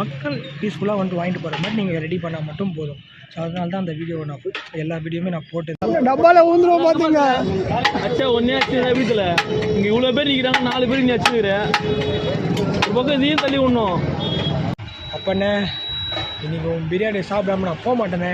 மக்கள் பீஸ்ஃபுல்லாக வந்துட்டு வாங்கிட்டு போகிற மாதிரி நீங்கள் ரெடி பண்ணால் மட்டும் போதும். ஸோ அதனால தான் அந்த வீடியோ நான் எல்லா வீடியோவுமே நான் போட்டு டப்பாவில் ஊந்துருவோம் பார்த்துங்க. அச்சா ஒன்றே ஆச்சு வீட்டில் இங்கே இவ்வளோ பேர் நிற்கிறாங்க, 4 பேர் நீ வச்சுக்கிறேன் ஒரு பக்கம் இதையும் தள்ளி விடணும். அப்பண்ணே இன்னைக்கு பிரியாணி சாப்பிடாம நான் போக மாட்டேனே.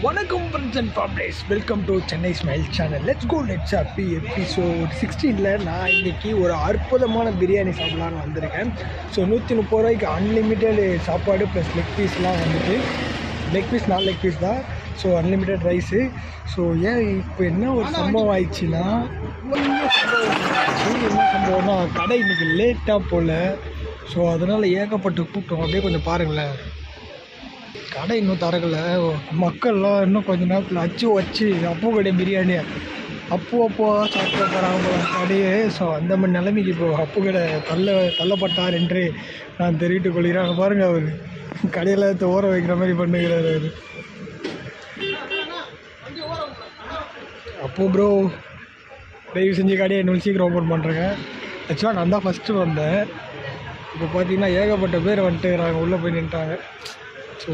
வணக்கம் friends and families, welcome to Chennai smile channel. Let's go let's happy episode 16ல் நான் இன்றைக்கி ஒரு அற்புதமான பிரியாணி சாப்பிட்லான்னு வந்திருக்கேன். ஸோ 130 ரூபாய்க்கு அன்லிமிட்டெட் சாப்பாடு ப்ளஸ் லெக் பீஸ்லாம் வந்துட்டு, லெக் பீஸ் 4 லெக் பீஸ் தான். So unlimited rice. ஸோ ஏன் இப்போ என்ன ஒரு சம்பவம் ஆயிடுச்சுன்னா, என்ன சம்பவம்னா கடை இன்றைக்கி லேட்டாக போல். ஸோ அதனால் ஏகப்பட்ட கூட்டம். அப்படியே கொஞ்சம் பாருங்களேன், கடை இன்னும் தரக்கலை. மக்கள்லாம் இன்னும் கொஞ்சம் நேரத்தில் அச்சு வச்சு அப்போ கடை பிரியாணி அப்போ சாப்பிட போகிறாங்க கடையே. ஸோ அந்த மாதிரி நிலைமைக்கு இப்போ அப்பு கடை தள்ளப்பட்டார் என்று நான் தெரிவித்துக் கொள்கிறேன். பாருங்கள், அவர் கடையில் ஓர வைக்கிற மாதிரி பண்ணுகிறார் அவர். அப்போ ப்ரோ தயவு செஞ்சு கடையை இன்னும் சீக்கிரம் ஓப்பன் பண்ணுறேங்க. ஆக்சுவலாக நான் தான் ஃபஸ்ட்டு வந்தேன். இப்போ பார்த்தீங்கன்னா ஏகப்பட்ட பேர் வந்துட்டுறாங்க, உள்ளே போய் நின்ட்டாங்க. ஸோ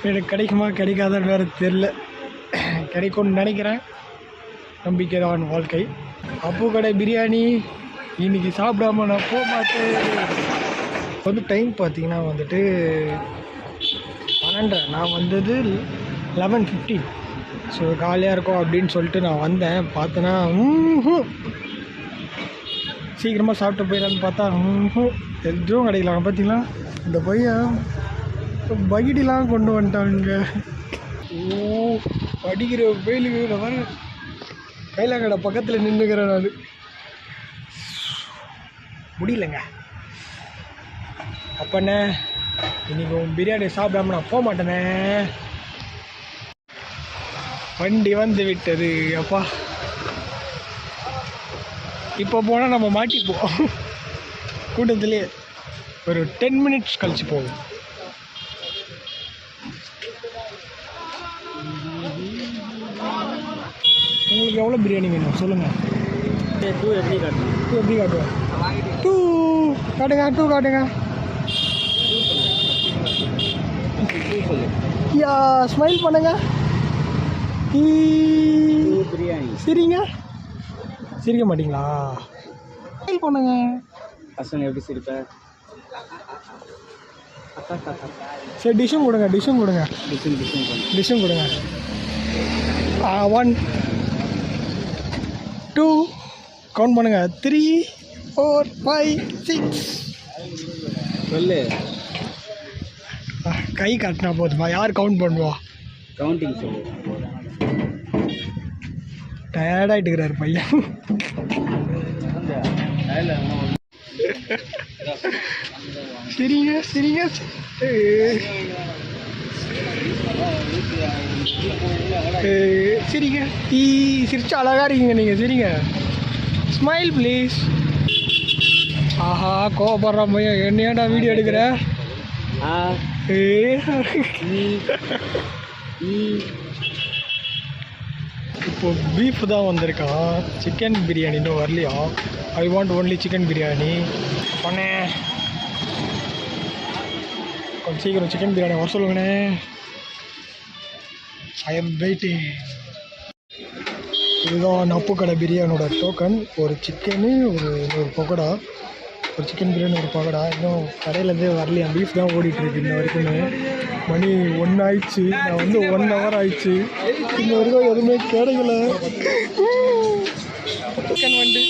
எனக்கு கிடைக்குமா கிடைக்காதான்னு வேறு தெரில. கிடைக்கும்னு நினைக்கிறேன், நம்பிக்கை தான் வாழ்க்கை. அப்போ கடை பிரியாணி இன்றைக்கி சாப்பிடாம நான் போக மாட்டேன். வந்து டைம் பார்த்திங்கன்னா வந்துட்டு 12:30, நான் வந்தது 11:15. ஸோ காலியாக இருக்கும் அப்படின்னு சொல்லிட்டு நான் வந்தேன். பார்த்தேன்னா சீக்கிரமாக சாப்பிட்டு போயிடலான்னு பார்த்தா எதுவும் கிடைக்கலாங்க. பார்த்தீங்களா இந்த பையன் பகிடிலாம் கொண்டு வந்துட்டாங்க. அடிக்கிற வெயிலுக்கு வர கைலாங்கடை பக்கத்தில் நின்றுக்கிறேன் நான். முடியலைங்க. அப்பண்ணே இன்னைக்கு பிரியாணி சாப்பிடாம நான் போக மாட்டேனே. வண்டி வந்து விட்டது. அப்பா இப்போ போனால் நம்ம மாட்டிப்போம் கூட்டத்துலேயே. ஒரு 10 மினிட்ஸ் கழிச்சு போகும். உங்களுக்கு எவ்வளோ பிரியாணி வேணும் சொல்லுங்கள். 2 எப்படி காட்டுவேன்? 2 எப்படி காட்டுவேன்? 2 காட்டுங்க, 2 காட்டுங்க. யா ஸ்மைல் பண்ணுங்க. பிரியாணி சரிங்க, சிரிக்க மாட்டிங்களா? ஸ்மைல் பண்ணுங்க. பசங்க எப்படி சிரிப்பேன்? சரி டிஷ்ஷும் கொடுங்க, டிஷ்ஷும் கொடுங்க, டிஷ்ஷும் கொடுங்க. 1 2 கவுண்ட் பண்ணுங்க. 3 4 5 6 சொல்லு. கை காட்டினா போதுமா? யார் கவுண்ட் பண்ணுவா? கவுண்டிங் சொல்லு. டயர்டாகிட்டுக்கிறார் பையன். சரிங்க சரிங்க. சரிங்க, சிரிச்சா அழகாக இருக்கீங்க நீங்கள். சரிங்க, ஸ்மைல் ப்ளீஸ். ஆஹா கோவப்படுற பையன், என்னையாண்டா வீடியோ எடுக்கிற? இப்போ பீஃப் தான் வந்திருக்கான், சிக்கன் பிரியாணி இன்னும் வரலையா? I want only chicken biryani. பண்ணே கொஞ்சம் சீக்கிரம் சிக்கன் பிரியாணி வர சொல்லுங்கண்ணே. I am waiting. இதுதான் நப்பு கடை பிரியாணியோட டோக்கன். ஒரு சிக்கனு, ஒரு பக்கோடா, ஒரு சிக்கன் பிரியாணி, ஒரு பக்கோடா. இன்னும் கடையிலேருந்தே வரலையா? பீஃப் தான் ஓடிட்டுருக்கு இன்ன வரைக்குமே. மணி 1 ஆயிடுச்சு. நான் வந்து 1 ஹவர் ஆயிடுச்சு, இன்ன வரைக்கும் எதுவுமே கிடைக்கல. சிக்கன் வண்டி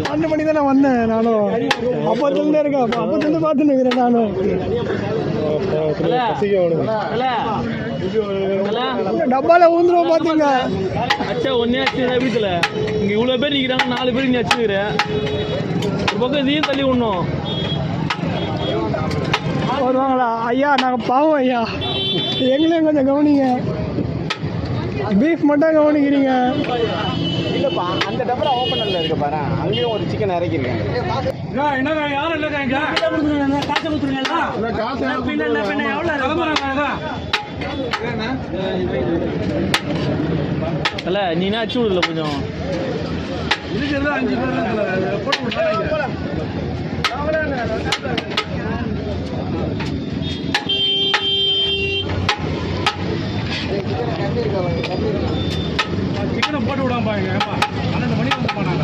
பன்னெண்டு மணி தான் நான் வந்தேன். நானும் அப்போத்துலேருந்தே இருக்கேன், அப்போத்துலேருந்து பார்த்துன்னு இருக்கிறேன் நானும். டப்பாவில் ஊந்துருவோம் பார்த்துங்க. அச்சா ஒன்றே ஆச்சு வீட்டில் இங்கே இவ்வளோ பேர் நிற்கிறாங்க, 4 பேர் நீ வச்சுக்கிறேன் ஒரு பக்கம் இதையும் தள்ளி விடணும். வருவாங்களா? ஐயா நாங்கள் பாவம் ஐயா, எங்களையும் கொஞ்சம் கவனிங்க. பீஃப் மட்டும் கவனிக்கிறீங்க. இல்லைப்பா, அந்த டப்பரா ஓப்பனில் இருக்க பாரு, அங்கேயும் ஒரு சிக்கன் இறக்கிருக்கேன். என்னங்க யாரும் இல்லைங்க, காசை கொடுத்துருங்களா? இல்ல நீனா அச்சு விடல கொஞ்சம் இருக்கிறது 5 பேர் போட்டு சிக்கனை போட்டு விடாம பாருங்க. 12 மணிக்கு வந்து போனாங்க.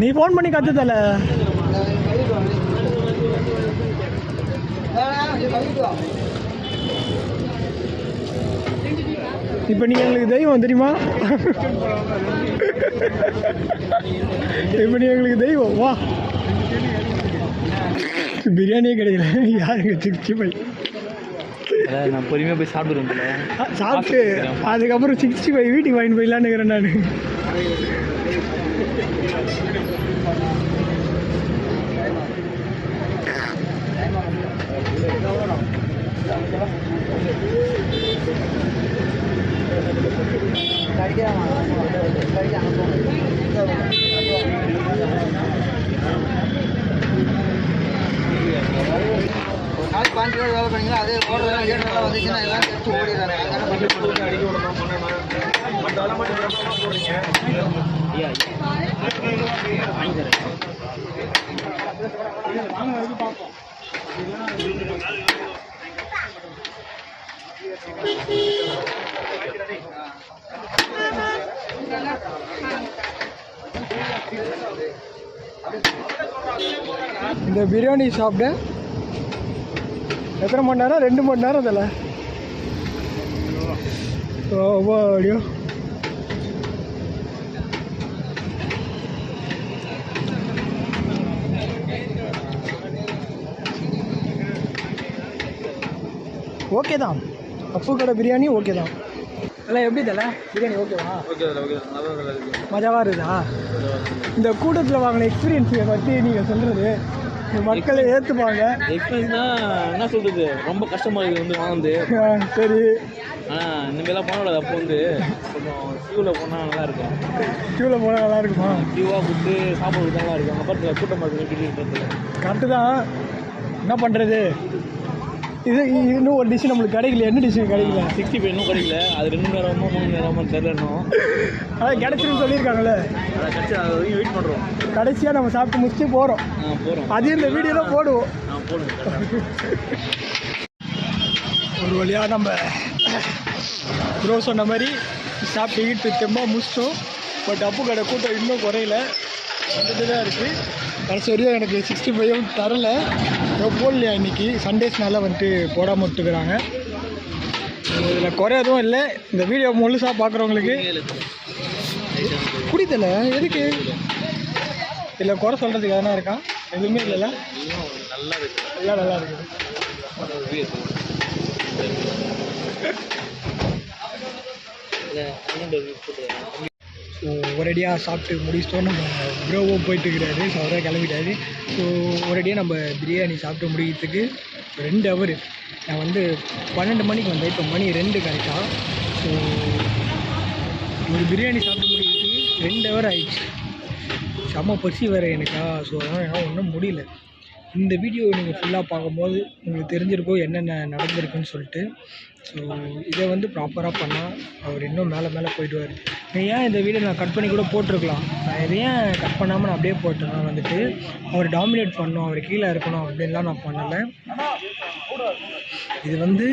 நீ ஃபோன் பண்ணி கற்று தல. இப்போ நீங்கள் எங்களுக்கு தெய்வம் தெரியுமா? இப்போ நீ எங்களுக்கு தெய்வம். வா, பிரியாணியே கிடைக்கல. யாருங்க 65? நான் பொறுமையாக போய் சாப்பிடுவேன். சாப்பிட்டு அதுக்கப்புறம் 65 வீட்டுக்கு வாங்கிட்டு போயிடலான்னு இருக்கிறேன் நான். நாளைக்கு 5 பேர் வேலை பண்ணீங்களா? அதே ஓடுறதெல்லாம் 7 நாளாக வந்துச்சுன்னா எல்லாம் தெரிச்சு ஓடிடுறாங்க. இந்த பிரியாணி சாப்பிட எத்தனை மணி நேரம்? 2 மணி நேரம் அதில். அப்படியோ ஓகே தான். அப்பு கடை பிரியாணி ஓகே தான். எல்லாம் எப்படி தலை பிரியாணி ஓகேவா? மஜாவாக இருக்குதா? இந்த கூட்டத்தில் வாங்கின எக்ஸ்பீரியன்ஸை பற்றி நீங்கள் சொல்கிறது மக்களை ஏற்றுப்பாங்க. எக்ஸ்பீரியன்ஸ்னா என்ன சொல்கிறது, ரொம்ப கஷ்டமாக இருக்குது வந்து வாங்குது. சரி, ஆனால் இனிமேலாம் போனக்கூடாது. அப்போ வந்து கொஞ்சம் க்யூவில் போனால் நல்லா இருக்கும். க்யூவில் போனால் நல்லா இருக்குமா? க்யூவாக கொடுத்து சாப்பிட்றது நல்லா இருக்கும். அங்கே பார்த்து கூட்டமாக இருக்குது. கரெக்டு தான். என்ன பண்ணுறது? இது இன்னும் ஒரு டிஷ் நம்மளுக்கு கிடைக்கல. என்ன டிஷ் கிடைக்கல? 65 இன்னும் கிடைக்கல. அது 2 மணி நேரமோ 3 மணி நேரமோ தெரியல இன்னும். அதான் கிடச்சிருன்னு சொல்லியிருக்காங்களே. அதை கிடச்சி அது வரைக்கும் வெயிட் பண்ணுறோம். கடைசியாக நம்ம சாப்பிட்டு முடிச்சுட்டு போகிறோம். போகிறோம். அதையும் இந்த வீடியோலாம் போடுவோம். போடுவோம். ஒரு வழியாக நம்ம ப்ரோ சொன்ன மாதிரி சாப்பிட்டு ஈட்டு தெம்பாக முடிச்சிட்டோம். பட் அப்பு கடை கூட்டம் இன்னும் குறையில, வந்துட்டு தான் இருக்குது. கடைசி வரையும் எனக்கு 65 தரல. போடலையா இன்றைக்கி சண்டேஸ்னால வந்துட்டு போடாமல் விட்டுக்கிறாங்க. இதில் குறை எதுவும் இல்லை. இந்த வீடியோ முழுசாக பார்க்குறவங்களுக்கு குடித்தல எதுக்கு இல்லை குறை சொல்கிறதுக்கு எதனா இருக்கா? எதுவுமே இல்லைல்ல, நல்லா இருக்குது. எல்லாம் நல்லா இருக்குது. ஸோ ஒரேடியாக சாப்பிட்டு முடிச்சிட்டோம். நம்ம ப்ரோவும் போயிட்டு இருக்கிறாரு. ஸோ அவராக கிளம்பிட்டாரு. ஸோ ஒரேடியாக நம்ம பிரியாணி சாப்பிட்டு முடிக்கிறதுக்கு 2 ஹவர். நான் வந்து 12 மணிக்கு வந்தேன். இப்போ மணி 2 கரெக்டாக. ஸோ ஒரு பிரியாணி சாப்பிட்டு முடிக்கிறதுக்கு 2 ஹவர் ஆயிடுச்சு. செம்ம பசி வேறு எனக்கா. ஸோ அதனால் என்னால் ஒன்றும் முடியல. இந்த வீடியோ நீங்கள் ஃபுல்லாக பார்க்கும்போது உங்களுக்கு தெரிஞ்சிருக்கோம் என்னென்ன நடந்திருக்குன்னு சொல்லிட்டு. ஸோ இதை வந்து ப்ராப்பராக பண்ணால் அவர் இன்னும் மேலே மேலே போயிடுவார். ஏன் இந்த வீடியோ நான் கட் பண்ணி கூட போட்டிருக்கலாம். நான் இதை ஏன் கட் பண்ணாமல் நான் அப்படியே போட்டேன். நான் வந்துட்டு அவர் டாமினேட் பண்ணணும், அவர் கீழே இருக்கணும் அப்படின்லாம் நான் பண்ணலை. இது வந்து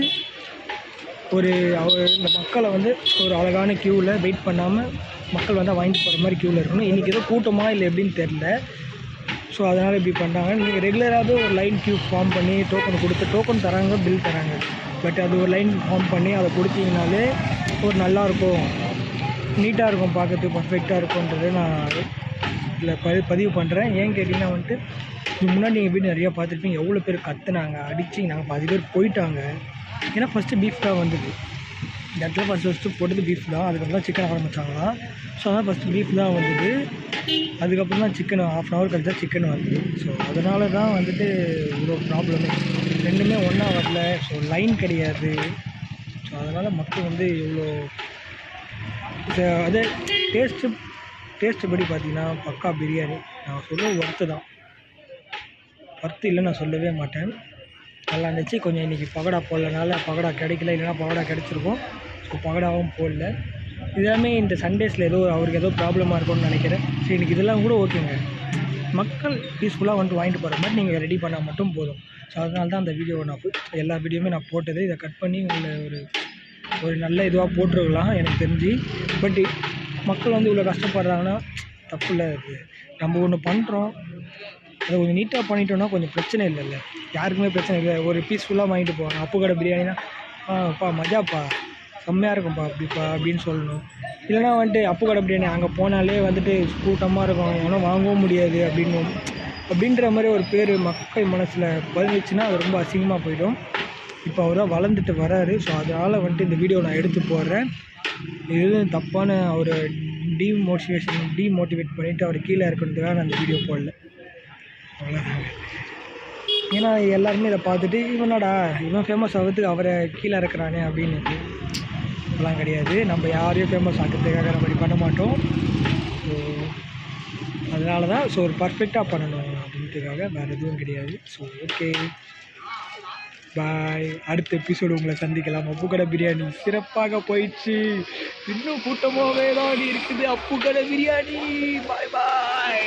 அவர் இந்த மக்களை வந்து ஒரு அழகான க்யூவில் வெயிட் பண்ணாமல் மக்கள் வந்தால் வாங்கிட்டு போகிற மாதிரி க்யூவில் இருக்கணும். இன்றைக்கி ஏதோ கூட்டமாக இல்லை எப்படின்னு தெரில. ஸோ அதனால் இப்படி பண்ணுறாங்க. நீங்கள் ரெகுலராகவே ஒரு லைன் க்யூ ஃபார்ம் பண்ணி டோக்கன் கொடுத்து டோக்கன் தராங்க, பில் தராங்க. பட் அது ஒரு லைன் ஃபார்ம் பண்ணி அதை கொடுத்தீங்கனாலே ஒரு நல்லாயிருக்கும், நீட்டாக இருக்கும், பார்க்கறதுக்கு பர்ஃபெக்டாக இருக்கும்ன்றது நான் இதில் பதிவு பண்ணுறேன். ஏன் கேட்டிங்கன்னா வந்துட்டு இதுக்கு முன்னாடி நீங்கள் வீடு நிறையா பார்த்துருப்பீங்க, எவ்வளோ பேர் கத்துனாங்க, அடிச்சு நாங்கள் பாதி பேர் போயிட்டாங்க. ஏன்னா ஃபஸ்ட்டு பீஃப் தான் வந்தது இந்த இடத்துல. ஃபஸ்ட்டு போட்டது பீஃப் தான், அதுக்கப்புறம் தான் சிக்கன் ஆரம்பித்தாங்களாம். ஸோ அதான் ஃபஸ்ட்டு பீஃப் தான் வந்தது, அதுக்கப்புறம் தான் சிக்கன் ½ hour கழிச்சு தான் சிக்கன் வந்தது. ஸோ அதனால தான் வந்துட்டு இவ்வளோ ப்ராப்ளமே, ரெண்டுமே ஒன்றா வரல. ஸோ லைன் கிடையாது. ஸோ அதனால் மக்கள் வந்து இவ்வளோ அதே டேஸ்ட்டு படி பார்த்தீங்கன்னா பக்கா பிரியாணி. நான் சொல்ல ஒர்த்து தான், ஒர்த்து இல்லை நான் சொல்லவே மாட்டேன். நல்லா இருந்துச்சு. கொஞ்சம் இன்றைக்கி பகடா போடலனால பகடா கிடைக்கல, இல்லைனா பகடா கிடச்சிருக்கும். ஸோ பகடாவும் போடல. இதெல்லாமே இந்த சண்டேஸில் ஏதோ அவருக்கு ஏதோ ப்ராப்ளமாக இருக்கும்னு நினைக்கிறேன். சரி இன்றைக்கி இதெல்லாம் கூட ஓகேங்க, மக்கள் பீஸ்ஃபுல்லாக வந்துட்டு வாங்கிட்டு போகிற மாதிரி நீங்கள் ரெடி பண்ணால் மட்டும் போதும். ஸோ அதனால தான் அந்த வீடியோவை நான் எல்லா வீடியோவுமே நான் போட்டது. இதை கட் பண்ணி உங்களை ஒரு நல்ல இதுவாக போட்டுருக்கலாம் எனக்கு தெரிஞ்சு. பட் மக்கள் வந்து இவ்வளோ கஷ்டப்படுறாங்கன்னா தப்பு இல்லை. அது நம்ம ஒன்று பண்ணுறோம், அதை கொஞ்சம் நீட்டாக பண்ணிட்டோன்னா கொஞ்சம் பிரச்சனை இல்லைல்ல, யாருக்குமே பிரச்சனை இல்லை. ஒரு பீஸ்ஃபுல்லாக வாங்கிட்டு போவாங்க. அப்பு கடை பிரியாணினா அப்பா மஜாப்பா செம்மையாக இருக்கும்ப்பா அப்படிப்பா அப்படின்னு சொல்லணும். இல்லைனா வந்துட்டு அப்பு கடை பிரியாணி அங்கே போனாலே வந்துட்டு கூட்டமாக இருக்கும், ஏன்னா வாங்கவும் முடியாது அப்படின்ற மாதிரி ஒரு பேர் மக்கள் மனசில் பதிஞ்சிச்சுன்னா அது ரொம்ப அசிங்கமாக போயிடும். இப்போ அவராக வளர்ந்துட்டு வராரு. ஸோ அதனால் வந்துட்டு இந்த வீடியோ நான் எடுத்து போடுறேன். இது தப்பான ஒரு டீமோட்டிவேட் பண்ணிவிட்டு அவர் கீழே இருக்கிறதுக்காக நான் அந்த வீடியோ போடல, அவ்வளோதாங்க. ஏன்னா எல்லாருமே இதை பார்த்துட்டு இவன் ஃபேமஸ் ஆகிறதுக்கு அவரை கீழே இருக்கிறானே அப்படின்னு அதெல்லாம் கிடையாது. நம்ம யாரையும் ஃபேமஸ் ஆகிறதுக்காக நம்ம இப்படி பண்ண மாட்டோம். ஸோ அதனால தான் ஒரு பர்ஃபெக்டாக பண்ணணும் அப்படின்றதுக்காக வேறு எதுவும் கிடையாது. ஸோ ஓகே பாய், அடுத்த எபிசோடு உங்களை சந்திக்கலாம். அப்பு கடை பிரியாணி சிறப்பாக போயிடுச்சு, இன்னும் கூட்டமாகவே தான் இருக்குது அப்பு கடை பிரியாணி. பாய் பாய்.